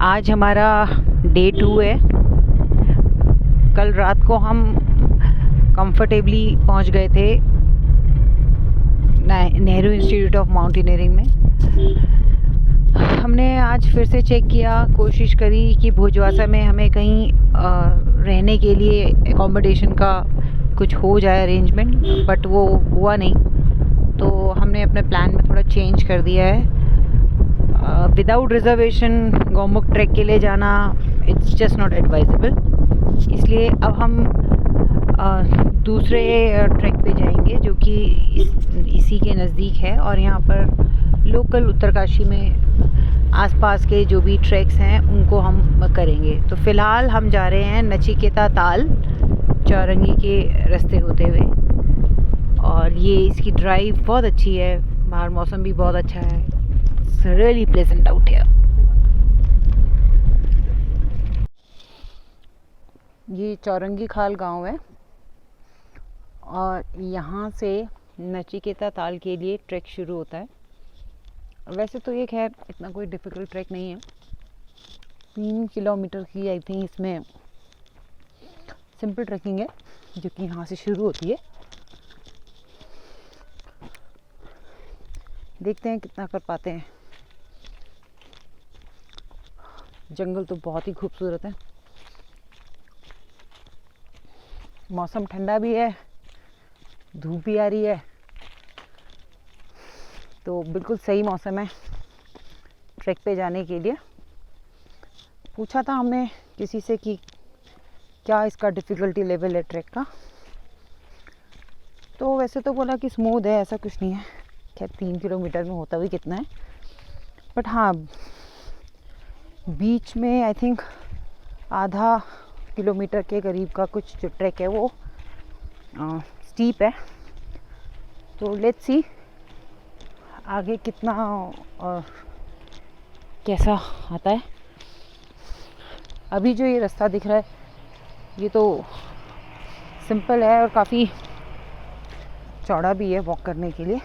आज हमारा डे 2 है। कल रात को हम कंफर्टेबली पहुंच गए थे नेहरू इंस्टीट्यूट ऑफ माउंटेनियरिंग में। हमने आज फिर से चेक किया, कोशिश करी कि भोजवासा में हमें कहीं रहने के लिए एकोमोडेशन का कुछ हो जाए अरेंजमेंट, बट वो हुआ नहीं। तो हमने अपने प्लान में थोड़ा चेंज कर दिया है। विदाउट रिजर्वेशन गौमुख ट्रैक के लिए जाना इट्स जस्ट नॉट एडवाइजेबल। इसलिए अब हम दूसरे ट्रैक पे जाएंगे जो कि इसी के नज़दीक है, और यहाँ पर लोकल उत्तरकाशी में आसपास के जो भी ट्रैक्स हैं उनको हम करेंगे। तो फ़िलहाल हम जा रहे हैं नचिकेता ताल चौरंगी के रास्ते होते हुए, और ये इसकी ड्राइव बहुत अच्छी है। बाहर मौसम भी बहुत अच्छा है। It's really pleasant out here. ये चौरंगी खाल गांव है और यहाँ से नचिकेता ताल के लिए ट्रैक शुरू होता है। वैसे तो ये खैर इतना कोई डिफ़िकल्ट ट्रैक नहीं है। 3 किलोमीटर की आई थिंक इसमें सिंपल ट्रैकिंग है जो कि यहाँ से शुरू होती है। देखते हैं कितना कर पाते हैं। जंगल तो बहुत ही खूबसूरत है। मौसम ठंडा भी है, धूप भी आ रही है, तो बिल्कुल सही मौसम है ट्रैक पे जाने के लिए। पूछा था हमने किसी से कि क्या इसका डिफ़िकल्टी लेवल है ट्रैक का, तो वैसे तो बोला कि स्मूथ है, ऐसा कुछ नहीं है। खैर 3 किलोमीटर में होता भी कितना है, बट हाँ बीच में आई थिंक आधा किलोमीटर के करीब का कुछ जो ट्रैक है वो स्टीप है। तो लेट्स सी आगे कितना कैसा आता है। अभी जो ये रास्ता दिख रहा है ये तो सिंपल है और काफ़ी चौड़ा भी है वॉक करने के लिए।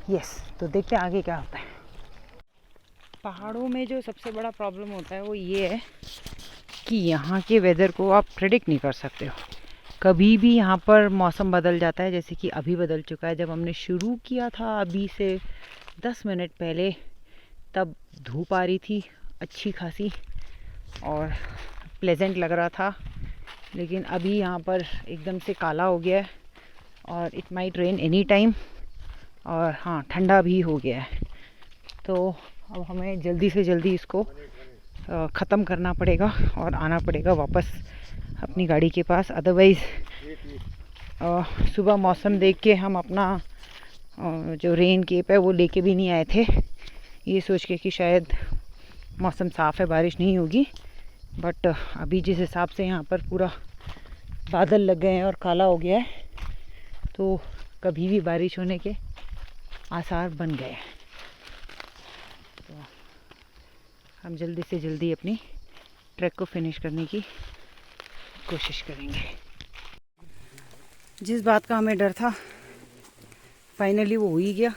यस, तो देखते हैं आगे क्या होता है। पहाड़ों में जो सबसे बड़ा प्रॉब्लम होता है वो ये है कि यहाँ के वेदर को आप प्रेडिक्ट नहीं कर सकते हो। कभी भी यहाँ पर मौसम बदल जाता है, जैसे कि अभी बदल चुका है। जब हमने शुरू किया था अभी से 10 मिनट पहले, तब धूप आ रही थी अच्छी खासी और प्लेजेंट लग रहा था, लेकिन अभी यहाँ पर एकदम से काला हो गया है और it might rain any time. और हाँ, ठंडा भी हो गया है। तो अब हमें जल्दी से जल्दी इसको ख़त्म करना पड़ेगा और आना पड़ेगा वापस अपनी गाड़ी के पास। अदरवाइज़ सुबह मौसम देख के हम अपना जो रेन केप है वो लेके भी नहीं आए थे, ये सोच के कि शायद मौसम साफ़ है, बारिश नहीं होगी। बट अभी जिस हिसाब से यहाँ पर पूरा बादल लग गए हैं और काला हो गया है, तो कभी भी बारिश होने के आसार बन गए हैं। तो हम जल्दी से जल्दी अपनी ट्रैक को फिनिश करने की कोशिश करेंगे। जिस बात का हमें डर था फाइनली वो हो ही गया,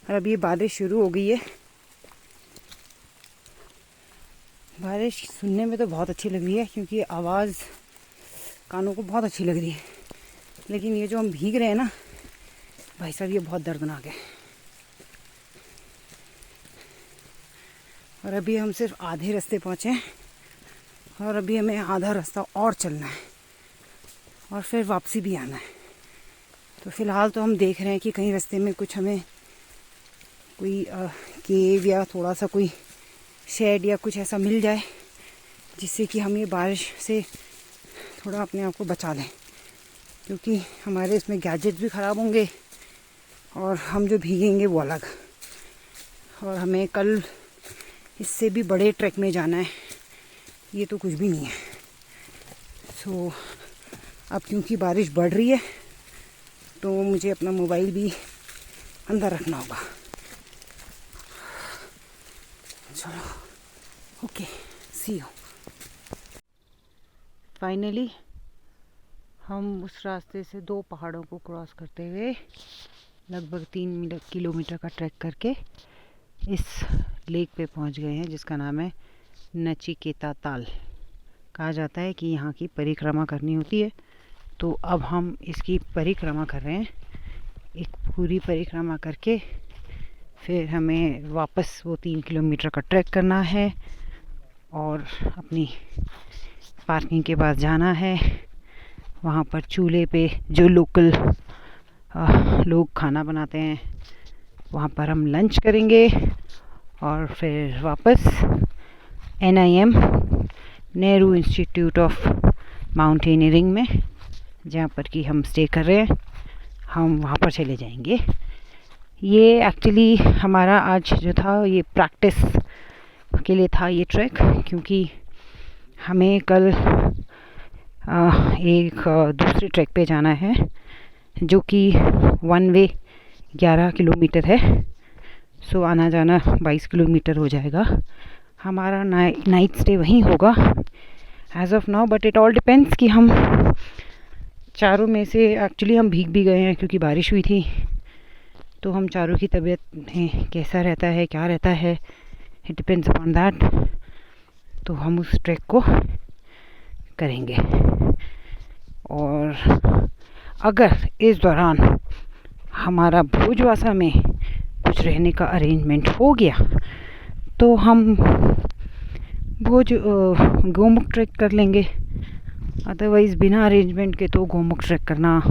और अब ये बारिश शुरू हो गई है। बारिश सुनने में तो बहुत अच्छी लग रही है क्योंकि आवाज़ कानों को बहुत अच्छी लग रही है, लेकिन ये जो हम भीग रहे हैं ना भाई साहब, ये बहुत दर्दनाक है। और अभी हम सिर्फ आधे रास्ते पहुँचे हैं और अभी हमें आधा रास्ता और चलना है और फिर वापसी भी आना है। तो फ़िलहाल तो हम देख रहे हैं कि कहीं रास्ते में कुछ हमें कोई केव या थोड़ा सा कोई शेड या कुछ ऐसा मिल जाए जिससे कि हम ये बारिश से थोड़ा अपने आप को बचा लें, क्योंकि हमारे इसमें गैजेट्स भी ख़राब होंगे और हम जो भीगेंगे वो अलग। और हमें कल इससे भी बड़े ट्रैक में जाना है, ये तो कुछ भी नहीं है। सो अब क्योंकि बारिश बढ़ रही है तो मुझे अपना मोबाइल भी अंदर रखना होगा। चलो, ओके, सी यू। फाइनली हम उस रास्ते से 2 पहाड़ों को क्रॉस करते हुए लगभग 3 किलोमीटर का ट्रैक करके इस लेक पे पहुंच गए हैं जिसका नाम है नचिकेता ताल। कहा जाता है कि यहाँ की परिक्रमा करनी होती है, तो अब हम इसकी परिक्रमा कर रहे हैं। एक पूरी परिक्रमा करके फिर हमें वापस वो 3 किलोमीटर का ट्रैक करना है और अपनी पार्किंग के पास जाना है। वहाँ पर चूल्हे पे जो लोकल लोग खाना बनाते हैं वहाँ पर हम लंच करेंगे और फिर वापस NIM Nehru institute of mountaineering में, जहाँ पर कि हम स्टे कर रहे हैं, हम वहाँ पर चले जाएंगे। ये एक्चुअली हमारा आज जो था ये प्रैक्टिस के लिए था ये ट्रैक, क्योंकि हमें कल एक दूसरे ट्रैक पे जाना है जो कि 1 वे 11 किलोमीटर है। सो आना जाना 22 किलोमीटर हो जाएगा। हमारा नाइट स्टे वहीं होगा as of now, but it all depends कि हम चारों में से एक्चुअली हम भीग भी गए हैं क्योंकि बारिश हुई थी, तो हम चारों की तबीयत में कैसा रहता है, क्या रहता है, इट डिपेंड्स अपॉन दैट। तो हम उस ट्रैक को करेंगे और अगर इस दौरान हमारा भोजवासा में कुछ रहने का अरेंजमेंट हो गया तो हम गोमुख ट्रैक कर लेंगे। अदरवाइज़ बिना अरेंजमेंट के तो गोमुख ट्रैक करना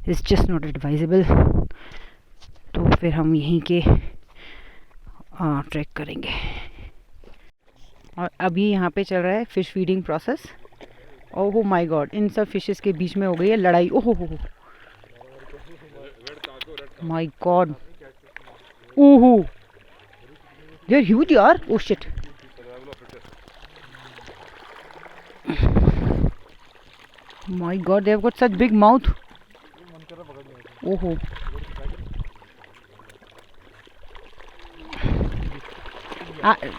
इज़ जस्ट नॉट एडवाइजेबल। तो फिर हम यहीं के ट्रैक करेंगे। और अभी यहाँ पे चल रहा है fish feeding process. Oh my god, इन सब फिशेस के बीच में हो गई है लड़ाई। ओहो हो माय गॉड, ओहो दे आर ह्यूज यार। Oh shit, my god, they have got such big mouth. ओहो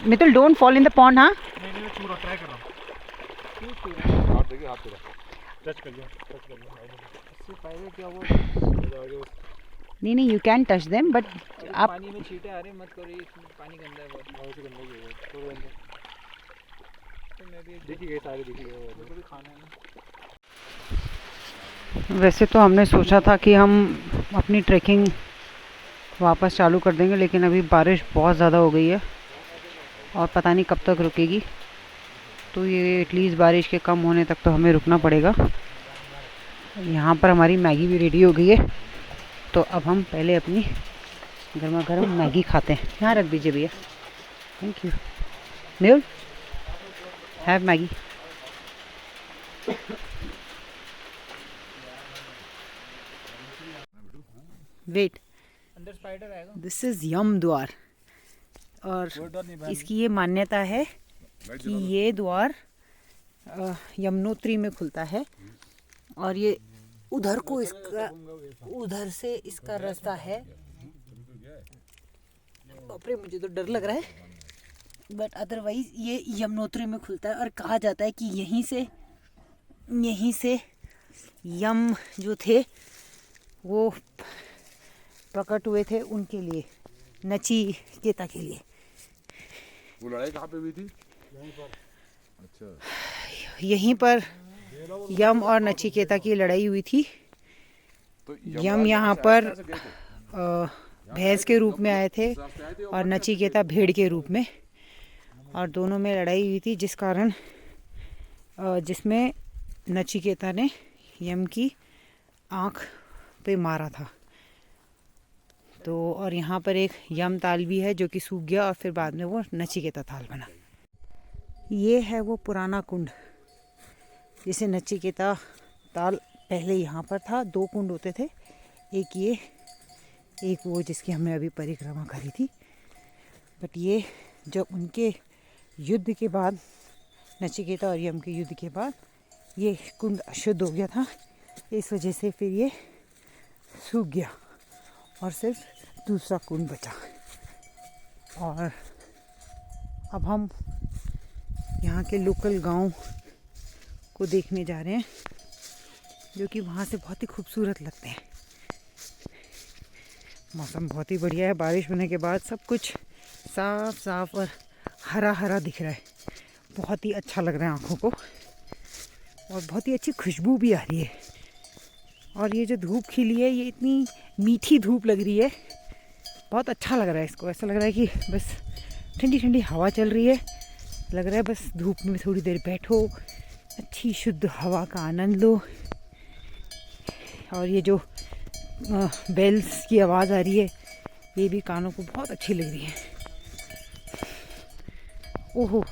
Mitul, don't fall in the pond. हाँ नहीं, पूरा ट्राई कर रहा हूं। हाथ देखिए, हाथ तेरा टच कर लिया, इससे पहले क्या हुआ? नहीं, you can touch them, but आप पानी में छींटे आ रहे, मत करो, ये पानी गंदा है बहुत। से गंदा ही है थोड़ा गंदा। तो मैं भी देखी गई, सारे देखी गए, मुझे भी खाना है। वैसे तो हमने सोचा था कि हम अपनी ट्रैकिंग वापस चालू कर देंगे, लेकिन अभी बारिश बहुत ज़्यादा हो गई है और पता नहीं कब तक रुकेगी। तो ये एटलीस्ट बारिश के कम होने तक तो हमें रुकना पड़ेगा। यहाँ पर हमारी मैगी भी रेडी हो गई है, तो अब हम पहले अपनी गर्मा गर्म मैगी खाते हैं। यहाँ रख दीजिए भैया, thank you. Mehul, have Maggi. Wait, अंदर स्पाइडर आएगा। दिस इज़ यम द्वार, और इसकी ये मान्यता है कि ये द्वार यमुनोत्री में खुलता है और ये उधर को इसका, उधर से इसका रास्ता है। बाप रे, मुझे तो डर लग रहा है, बट अदरवाइज ये यमुनोत्री में खुलता है। और कहा जाता है कि यहीं से यम जो थे वो प्रकट हुए थे उनके लिए, नचिकेता के लिए। वो लड़ाई कहाँ पे हुई थी? अच्छा, यहीं पर यम और नचिकेता की लड़ाई हुई थी। तो यम यहाँ पर भैंस के रूप में आए थे और नचिकेता भेड़ के रूप में, और दोनों में लड़ाई हुई थी, जिस कारण जिसमें नचिकेता ने यम की आँख पे मारा था। तो और यहाँ पर एक यम ताल भी है जो कि सूख गया और फिर बाद में वो नचिकेता ताल बना। ये है वो पुराना कुंड जिसे नचिकेता ताल पहले यहाँ पर था। 2 कुंड होते थे, एक ये, एक वो जिसकी हमने अभी परिक्रमा करी थी। बट ये जब उनके युद्ध के बाद, नचिकेता और यम के युद्ध के बाद, ये कुंड अशुद्ध हो गया था, इस वजह से फिर ये सूख गया और सिर्फ दूसरा कुंड बचा। और अब हम यहाँ के लोकल गांव को देखने जा रहे हैं, जो कि वहाँ से बहुत ही खूबसूरत लगते हैं। मौसम बहुत ही बढ़िया है, बारिश होने के बाद सब कुछ साफ साफ और हरा हरा दिख रहा है, बहुत ही अच्छा लग रहा है आँखों को और बहुत ही अच्छी खुशबू भी आ रही है। और ये जो धूप खिली है ये इतनी मीठी धूप लग रही है, बहुत अच्छा लग रहा है इसको। ऐसा लग रहा है कि बस ठंडी ठंडी हवा चल रही है, लग रहा है बस धूप में थोड़ी देर बैठो, अच्छी शुद्ध हवा का आनंद लो। और ये जो बेल्स की आवाज़ आ रही है ये भी कानों को बहुत अच्छी लग रही है। ओहो,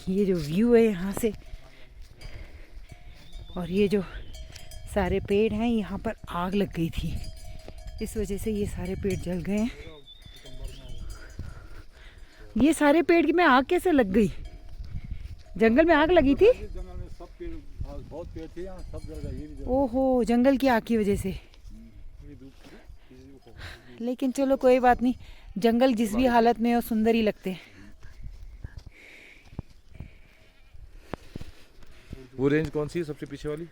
ये जो व्यू है यहाँ से, और ये जो सारे पेड़ हैं, यहाँ पर आग लग गई थी, इस वजह से ये सारे पेड़ जल गए हैं। ये सारे पेड़ में आग कैसे लग गई? जंगल में आग लगी थी? जंगल में सब पेड़, बहुत पेड़ थे यहाँ, सब जल गए। ये भी ओहो, जंगल की आग की वजह से। लेकिन चलो कोई बात नहीं, जंगल जिस भी हालत में हो सुंदर ही लगते हैं। वो रेंज कौन सी है सबसे पीछे वाली?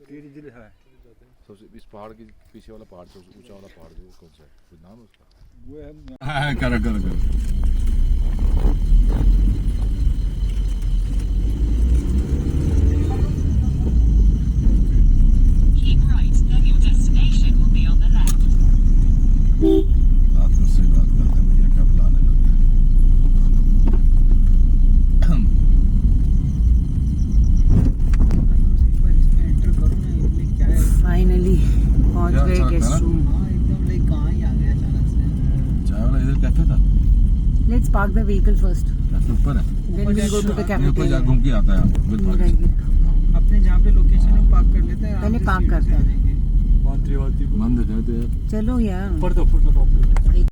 टिहरी जिले है। सबसे इस पहाड़ के पीछे वाला पहाड़, सबसे ऊंचा वाला पहाड़ जो कौन सा है? कुछ नाम है उसका? वो है कर Keep right, then your destination will be on the left. रात में से बात करते हैं भैया, क्या प्लान है फाइनली पहुंच क्या गए अच्छा गेस्ट लगता है रूम। हाँ एकदम लाइक कहाँ ही आ गया अचानक से। चाय वाला इधर कैफे था? Let's park the vehicle first, cafe ऊपर है, then we go to the ऊपर कैफेटेरिया। जा घूम के आता है विद अपने जहाँ पे लोकेशन है पार्क कर लेते हैं। पहले पार्क करते हैं। मंत्री बंद है तो यार। चलो यार, ऊपर तो फुट लगा